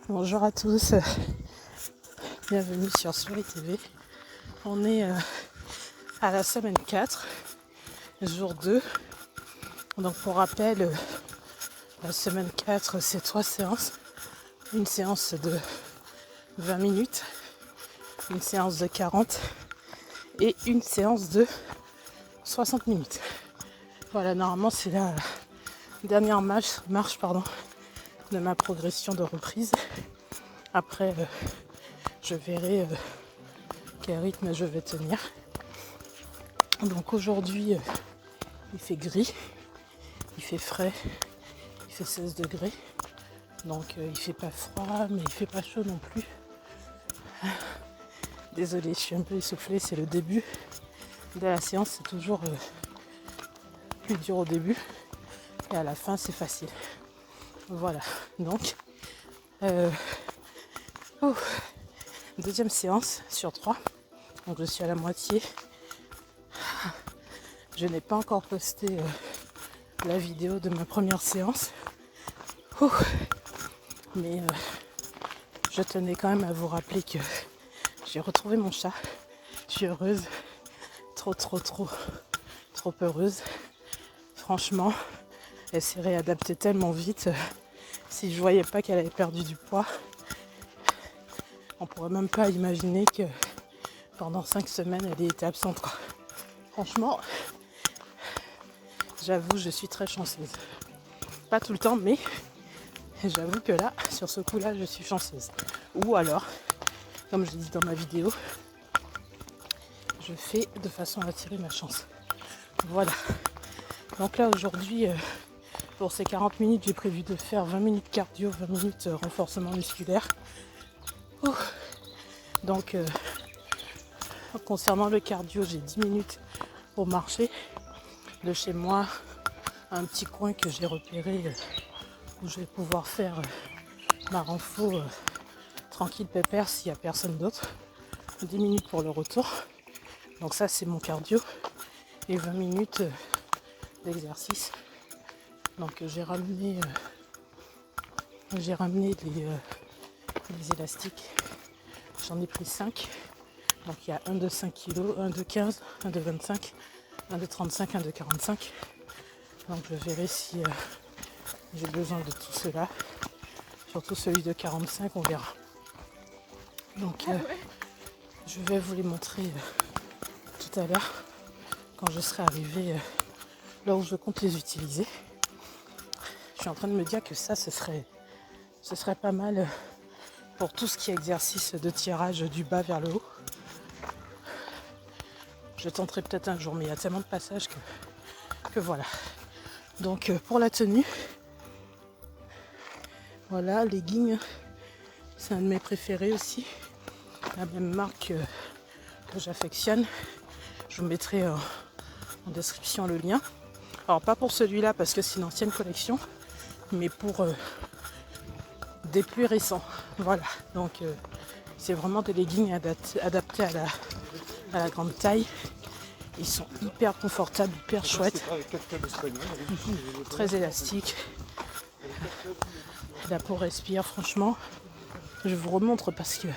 Bonjour à tous, bienvenue sur Soleil TV. On est à la semaine 4, jour 2. Donc pour rappel, la semaine 4 c'est 3 séances. Une séance de 20 minutes, une séance de 40 et une séance de 60 minutes. Voilà, normalement c'est la dernière marche de ma progression de reprise. Après, je verrai quel rythme je vais tenir. Donc aujourd'hui, il fait gris, il fait frais, il fait 16 degrés. Donc il fait pas froid, mais il fait pas chaud non plus. Désolée, je suis un peu essoufflée, c'est le début de la séance, c'est toujours plus dur au début. Et à la fin, c'est facile. Voilà, donc deuxième séance sur 3. Donc je suis à la moitié. Je n'ai pas encore posté la vidéo de ma première séance. Mais je tenais quand même à vous rappeler que j'ai retrouvé mon chat. Je suis heureuse. Trop heureuse. Franchement, elle s'est réadaptée tellement vite. Si je voyais pas qu'elle avait perdu du poids, on pourrait même pas imaginer que pendant 5 semaines, elle ait été absente. Franchement, j'avoue, je suis très chanceuse. Pas tout le temps, mais j'avoue que là, sur ce coup-là, je suis chanceuse. Ou alors, comme je l'ai dit dans ma vidéo, je fais de façon à attirer ma chance. Voilà. Donc là, aujourd'hui, pour ces 40 minutes, j'ai prévu de faire 20 minutes cardio, 20 minutes renforcement musculaire. Donc, concernant le cardio, j'ai 10 minutes pour marcher de chez moi à un petit coin que j'ai repéré où je vais pouvoir faire ma renfo tranquille pépère s'il n'y a personne d'autre. 10 minutes pour le retour. Donc ça, c'est mon cardio. Et 20 minutes d'exercice. Donc j'ai ramené les élastiques. J'en ai pris 5. Donc il y a un de 5 kg, un de 15, un de 25, un de 35, un de 45. Donc je verrai si j'ai besoin de tout cela. Surtout celui de 45, on verra. Donc je vais vous les montrer tout à l'heure quand je serai arrivée là où je compte les utiliser. Je suis en train de me dire que ça, ce serait pas mal pour tout ce qui est exercice de tirage du bas vers le haut. Je tenterai peut-être un jour, mais il y a tellement de passages que voilà. Donc pour la tenue, voilà, leggings, c'est un de mes préférés aussi. La même marque que j'affectionne. Je vous mettrai en description le lien. Alors pas pour celui-là parce que c'est une ancienne collection, mais pour des plus récents. Voilà, donc c'est vraiment des leggings adaptés à la grande taille. Ils sont hyper confortables, hyper chouettes, très élastiques. La peau respire, franchement. Je vous remontre parce que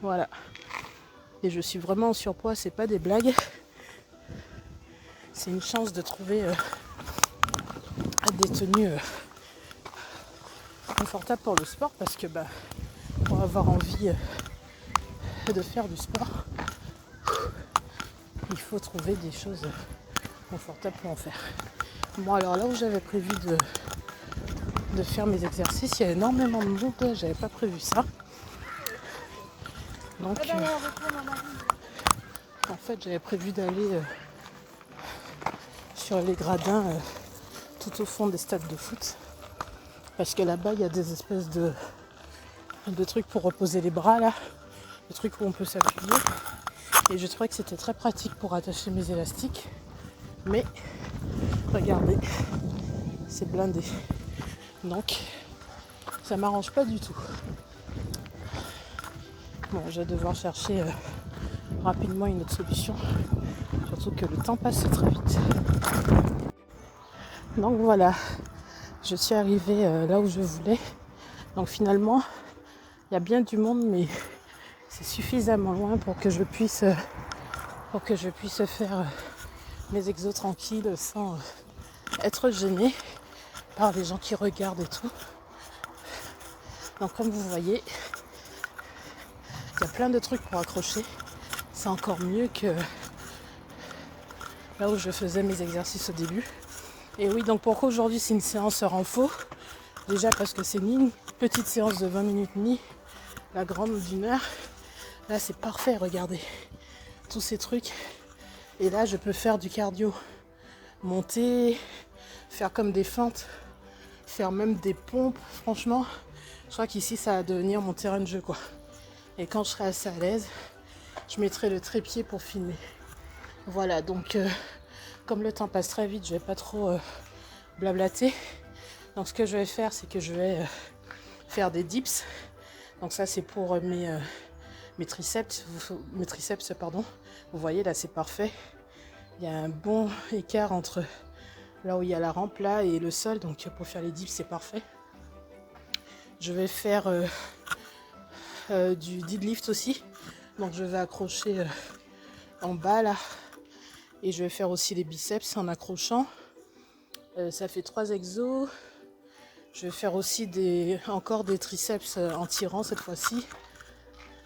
voilà. Et je suis vraiment en surpoids, c'est pas des blagues. C'est une chance de trouver des tenues confortables pour le sport parce que pour avoir envie de faire du sport, il faut trouver des choses confortables pour en faire. Moi, alors là où j'avais prévu de faire mes exercices, il y a énormément de monde, j'avais pas prévu ça. Donc en fait j'avais prévu d'aller sur les gradins tout au fond des stades de foot parce que là-bas il y a des espèces de trucs pour reposer les bras là, des trucs où on peut s'appuyer et je trouvais que c'était très pratique pour attacher mes élastiques, mais regardez, c'est blindé, donc ça m'arrange pas du tout. Bon, je vais devoir chercher rapidement une autre solution, surtout que le temps passe très vite. Donc voilà, je suis arrivée là où je voulais. Donc finalement, il y a bien du monde, mais c'est suffisamment loin pour que je puisse faire mes exos tranquilles sans être gênée par les gens qui regardent et tout. Donc comme vous voyez, il y a plein de trucs pour accrocher. C'est encore mieux que là où je faisais mes exercices au début. Et oui, donc pourquoi aujourd'hui c'est une séance renfo? Déjà parce que c'est ni une petite séance de 20 minutes ni la grande d'1 heure. Là c'est parfait, regardez. Tous ces trucs. Et là je peux faire du cardio. Monter, faire comme des fentes, faire même des pompes. Franchement, je crois qu'ici ça va devenir mon terrain de jeu quoi. Et quand je serai assez à l'aise, je mettrai le trépied pour filmer. Voilà, donc comme le temps passe très vite, je vais pas trop blablater. Donc ce que je vais faire, c'est que je vais faire des dips. Donc ça c'est pour mes triceps, pardon. Vous voyez là c'est parfait. Il y a un bon écart entre là où il y a la rampe là et le sol. Donc pour faire les dips c'est parfait. Je vais faire du deadlift aussi. Donc je vais accrocher en bas là. Et je vais faire aussi les biceps en accrochant. Ça fait 3 exos. Je vais faire aussi encore des triceps en tirant cette fois-ci.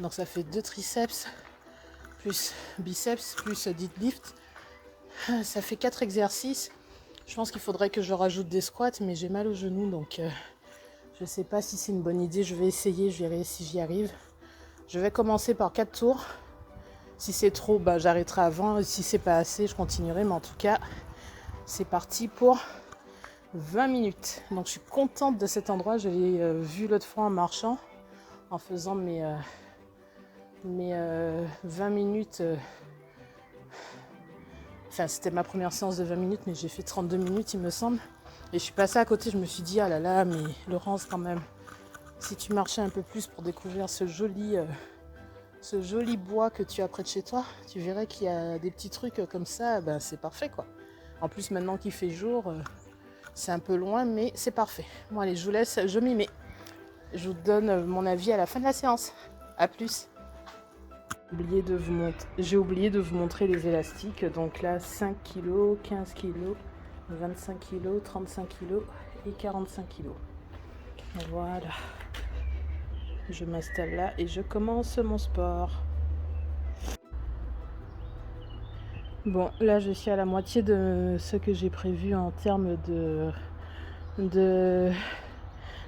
Donc ça fait 2 triceps, plus biceps, plus deadlift. Ça fait 4 exercices. Je pense qu'il faudrait que je rajoute des squats, mais j'ai mal au genou. Donc je ne sais pas si c'est une bonne idée. Je vais essayer, je verrai si j'y arrive. Je vais commencer par 4 tours. Si c'est trop, bah, j'arrêterai avant. Si c'est pas assez, je continuerai. Mais en tout cas, c'est parti pour 20 minutes. Donc je suis contente de cet endroit. Je l'ai vu l'autre fois en marchant, en faisant mes 20 minutes. Enfin, c'était ma première séance de 20 minutes, mais j'ai fait 32 minutes, il me semble. Et je suis passée à côté, je me suis dit, ah là là, mais Laurence, quand même, si tu marchais un peu plus pour découvrir ce joli bois que tu as près de chez toi, tu verrais qu'il y a des petits trucs comme ça, ben c'est parfait quoi. En plus, maintenant qu'il fait jour, c'est un peu loin, mais c'est parfait. Bon allez, je vous laisse, je m'y mets. Je vous donne mon avis à la fin de la séance. A plus. J'ai oublié de vous montrer les élastiques. Donc là, 5 kg, 15 kg, 25 kg, 35 kg et 45 kg. Voilà. Je m'installe là et je commence mon sport. Bon, là je suis à la moitié de ce que j'ai prévu en termes de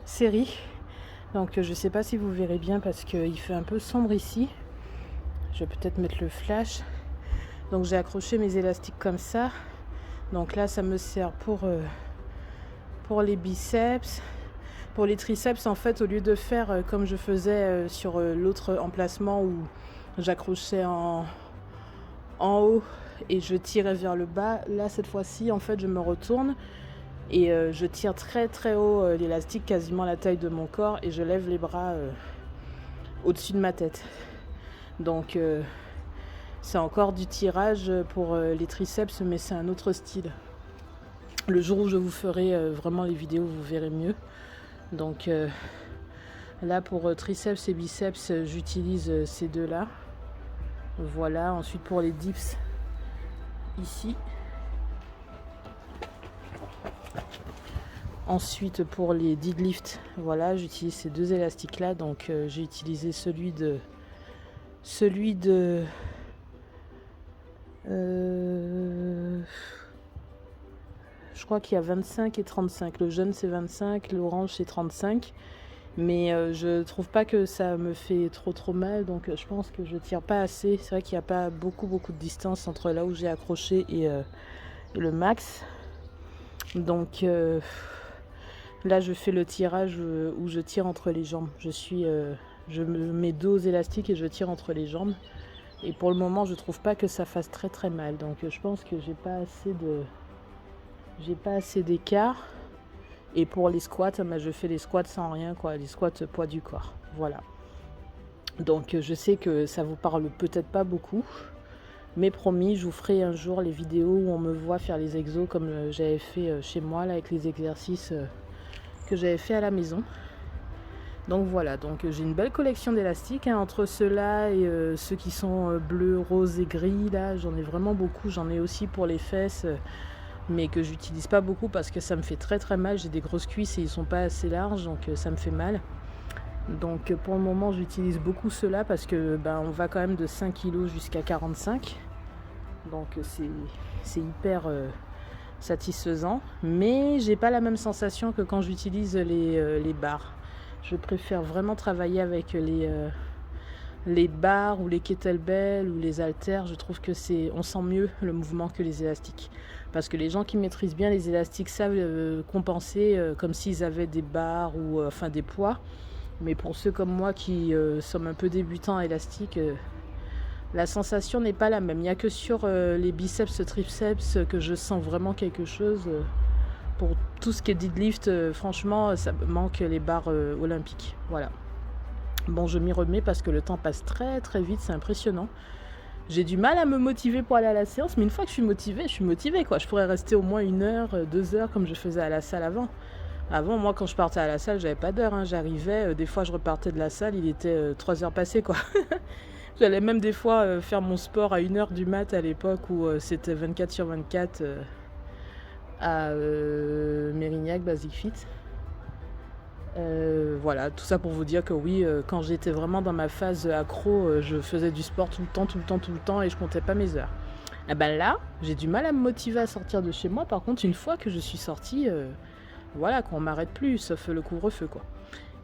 série. Donc je sais pas si vous verrez bien parce qu'il fait un peu sombre ici. Je vais peut-être mettre le flash. Donc j'ai accroché mes élastiques comme ça. Donc là ça me sert pour les biceps. Pour les triceps, en fait, au lieu de faire comme je faisais sur l'autre emplacement où j'accrochais en haut et je tirais vers le bas, là cette fois-ci, en fait, je me retourne et je tire très très haut l'élastique, quasiment la taille de mon corps, et je lève les bras au-dessus de ma tête. Donc c'est encore du tirage pour les triceps, mais c'est un autre style. Le jour où je vous ferai vraiment les vidéos, vous verrez mieux. Donc là pour triceps et biceps, j'utilise ces deux-là. Voilà, ensuite pour les dips, ici. Ensuite pour les deadlifts, voilà, j'utilise ces deux élastiques-là. Donc j'ai utilisé celui de je crois qu'il y a 25 et 35. Le jaune c'est 25, l'orange c'est 35. Mais je trouve pas que ça me fait trop mal. Donc je pense que je tire pas assez. C'est vrai qu'il n'y a pas beaucoup de distance entre là où j'ai accroché et le max. Donc là je fais le tirage où je tire entre les jambes. Je me mets dos aux élastiques et je tire entre les jambes. Et pour le moment je trouve pas que ça fasse très mal. Donc je pense que j'ai pas assez d'écart. Et pour les squats, je fais les squats sans rien, quoi, les squats poids du corps. Voilà. Donc je sais que ça vous parle peut-être pas beaucoup, mais promis, je vous ferai un jour les vidéos où on me voit faire les exos comme j'avais fait chez moi là, avec les exercices que j'avais fait à la maison. Donc voilà, donc j'ai une belle collection d'élastiques, hein, entre ceux-là et ceux qui sont bleus, roses et gris. Là, j'en ai vraiment beaucoup. J'en ai aussi pour les fesses, mais que j'utilise pas beaucoup parce que ça me fait très très mal. J'ai des grosses cuisses et ils sont pas assez larges, donc ça me fait mal. Donc pour le moment, j'utilise beaucoup ceux-là parce que on va quand même de 5 kg jusqu'à 45. Donc c'est hyper satisfaisant. Mais j'ai pas la même sensation que quand j'utilise les barres. Je préfère vraiment travailler avec les barres ou les kettlebells ou les haltères. Je trouve que on sent mieux le mouvement que les élastiques. Parce que les gens qui maîtrisent bien les élastiques savent compenser comme s'ils avaient des barres ou des poids. Mais pour ceux comme moi qui sommes un peu débutants à élastique, la sensation n'est pas la même. Il n'y a que sur les biceps, triceps que je sens vraiment quelque chose. Pour tout ce qui est deadlift, franchement, ça me manque les barres olympiques. Voilà. Bon, je m'y remets parce que le temps passe très très vite, c'est impressionnant. J'ai du mal à me motiver pour aller à la séance, mais une fois que je suis motivée, quoi. Je pourrais rester au moins 1 heure, 2 heures comme je faisais à la salle avant. Avant, moi, quand je partais à la salle, j'avais pas d'heure, hein. J'arrivais, des fois je repartais de la salle, il était 3 heures passées, quoi. J'allais même des fois faire mon sport à 1 heure du mat à l'époque où c'était 24/24 à Mérignac, Basic Fit. Voilà, tout ça pour vous dire que oui, quand j'étais vraiment dans ma phase accro, je faisais du sport tout le temps et je comptais pas mes heures. Et là, j'ai du mal à me motiver à sortir de chez moi. Par contre, une fois que je suis sortie, voilà, qu'on m'arrête plus, sauf le couvre-feu, quoi.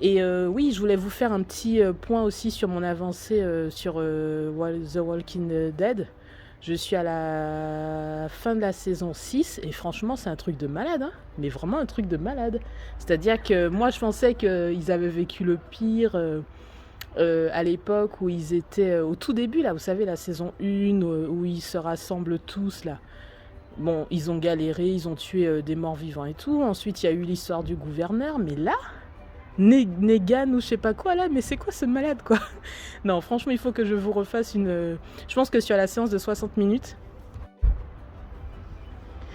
Et oui, je voulais vous faire un petit point aussi sur mon avancée sur The Walking Dead. Je suis à la fin de la saison 6 et franchement, c'est un truc de malade, hein, mais vraiment un truc de malade. C'est-à-dire que moi, je pensais qu'ils avaient vécu le pire à l'époque où ils étaient au tout début, là, vous savez, la saison 1, où ils se rassemblent tous, là. Bon, ils ont galéré, ils ont tué des morts vivants et tout. Ensuite, il y a eu l'histoire du gouverneur, mais là... Negan ou je sais pas quoi là, mais c'est quoi ce malade, quoi? Non, franchement, il faut que je vous refasse je pense que sur la séance de 60 minutes,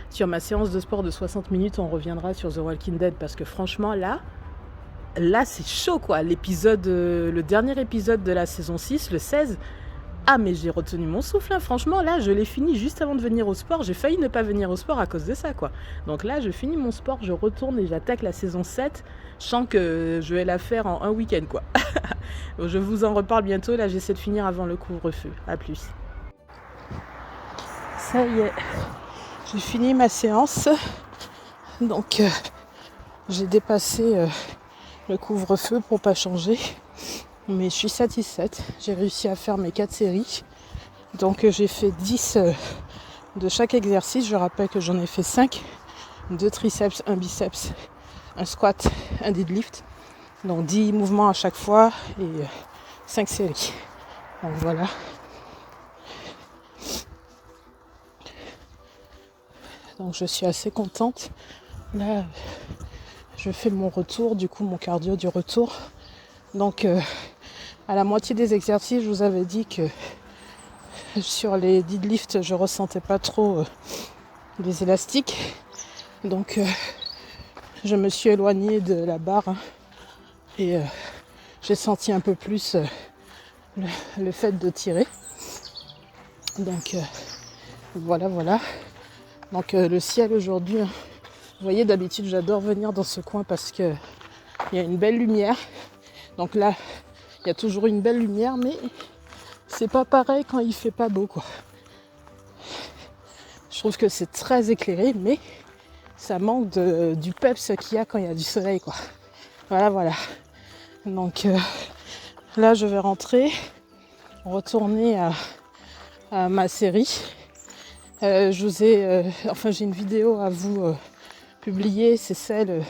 sur ma séance de sport de 60 minutes, on reviendra sur The Walking Dead parce que franchement, là c'est chaud, quoi. Le dernier épisode de la saison 6, le 16, ah mais j'ai retenu mon souffle, hein. Franchement, là, je l'ai fini juste avant de venir au sport. J'ai failli ne pas venir au sport à cause de ça, quoi. Donc là, je finis mon sport, je retourne et j'attaque la saison 7. Je sens que je vais la faire en un week-end, quoi. Je vous en reparle bientôt. Là, j'essaie de finir avant le couvre-feu. À plus. Ça y est, j'ai fini ma séance. Donc, j'ai dépassé le couvre-feu pour pas changer. Mais je suis satisfaite. J'ai réussi à faire mes 4 séries. Donc, j'ai fait 10 de chaque exercice. Je rappelle que j'en ai fait 5. 2 triceps, 1 biceps, un squat, un deadlift. Donc 10 mouvements à chaque fois et 5 séries. Donc voilà. Donc je suis assez contente. Là, je fais mon retour, du coup mon cardio du retour. Donc à la moitié des exercices, je vous avais dit que sur les deadlifts, je ressentais pas trop les élastiques. Donc je me suis éloignée de la barre, hein, et j'ai senti un peu plus le fait de tirer. Donc voilà. Donc le ciel aujourd'hui, hein, vous voyez, d'habitude j'adore venir dans ce coin parce que il y a une belle lumière. Donc là, il y a toujours une belle lumière, mais c'est pas pareil quand il fait pas beau, quoi. Je trouve que c'est très éclairé, mais ça manque du peps qu'il y a quand il y a du soleil, quoi. Voilà. Donc là, je vais retourner à ma série. J'ai une vidéo à vous publier, c'est celle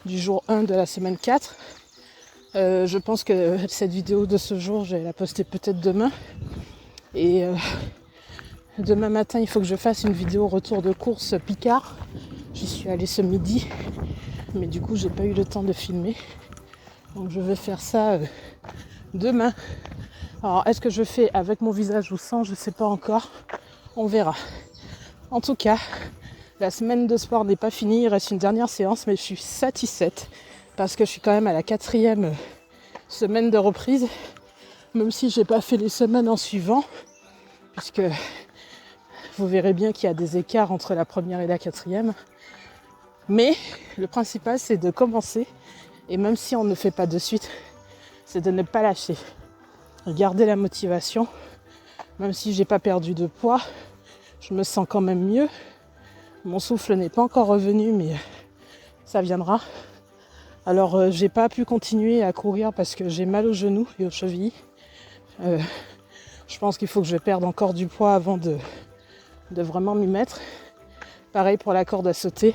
du jour 1 de la semaine 4. Je pense que cette vidéo de ce jour, je vais la poster peut-être demain. Et demain matin, il faut que je fasse une vidéo retour de course Picard. J'y suis allée ce midi, mais du coup, j'ai pas eu le temps de filmer. Donc je vais faire ça demain. Alors, est-ce que je fais avec mon visage ou sans? Je sais pas encore. On verra. En tout cas, la semaine de sport n'est pas finie. Il reste une dernière séance, mais je suis satisfaite parce que je suis quand même à la 4e semaine de reprise, même si j'ai pas fait les semaines en suivant, puisque vous verrez bien qu'il y a des écarts entre la première et la quatrième. Mais le principal, c'est de commencer, et même si on ne fait pas de suite, c'est de ne pas lâcher, garder la motivation. Même si j'ai pas perdu de poids, je me sens quand même mieux. Mon souffle n'est pas encore revenu, mais ça viendra. Alors j'ai pas pu continuer à courir parce que j'ai mal aux genoux et aux chevilles. Je pense qu'il faut que je perde encore du poids avant de vraiment m'y mettre. Pareil pour la corde à sauter.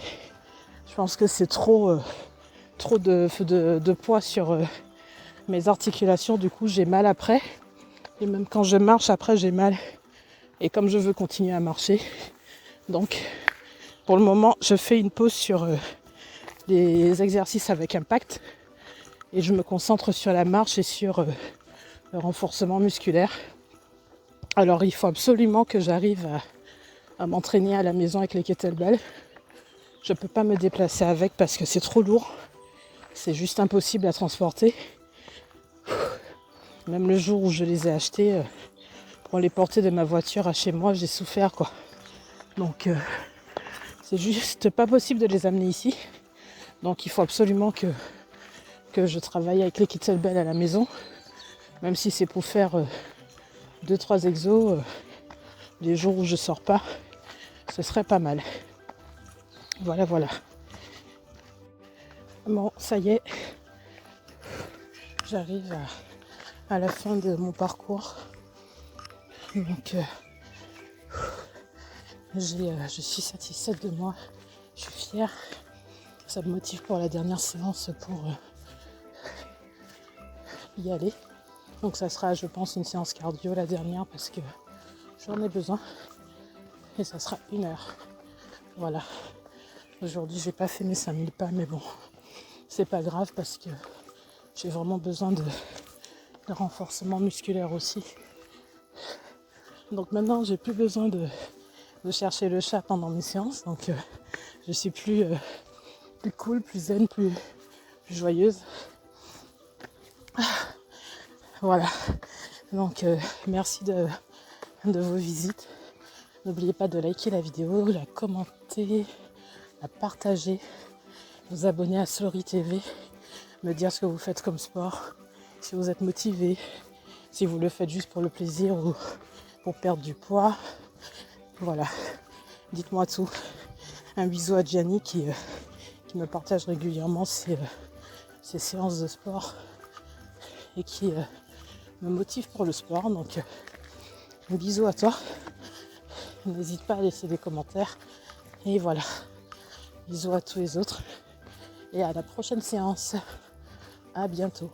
Je pense que c'est trop de poids sur mes articulations. Du coup, j'ai mal après. Et même quand je marche, après, j'ai mal. Et comme je veux continuer à marcher, donc pour le moment, je fais une pause sur les exercices avec impact. Et je me concentre sur la marche et sur le renforcement musculaire. Alors, il faut absolument que j'arrive à m'entraîner à la maison avec les kettlebells. Je ne peux pas me déplacer avec parce que c'est trop lourd. C'est juste impossible à transporter. Même le jour où je les ai achetés, pour les porter de ma voiture à chez moi, j'ai souffert quoi. Donc c'est juste pas possible de les amener ici. Donc il faut absolument que je travaille avec les kettlebells à la maison. Même si c'est pour faire 2-3 exos, les jours où je sors pas, ce serait pas mal. Voilà. Bon, ça y est. J'arrive à la fin de mon parcours. Donc je suis satisfaite de moi. Je suis fière. Ça me motive pour la dernière séance pour y aller. Donc ça sera, je pense, une séance cardio la dernière parce que j'en ai besoin. Et ça sera 1 heure. Voilà. Aujourd'hui, j'ai pas fait mes 5000 pas, mais bon, c'est pas grave parce que j'ai vraiment besoin de renforcement musculaire aussi. Donc maintenant, j'ai plus besoin de chercher le chat pendant mes séances. Donc je suis plus cool, plus zen, plus joyeuse. Voilà. Donc merci de vos visites. N'oubliez pas de liker la vidéo, la commenter, la partager, vous abonner à Slory TV, me dire ce que vous faites comme sport, si vous êtes motivé, si vous le faites juste pour le plaisir ou pour perdre du poids. Voilà, dites-moi tout. Un bisou à Gianni qui me partage régulièrement ses séances de sport et qui me motive pour le sport. Donc un bisou à toi. N'hésite pas à laisser des commentaires. Et voilà, bisous à tous les autres. Et à la prochaine séance. À bientôt.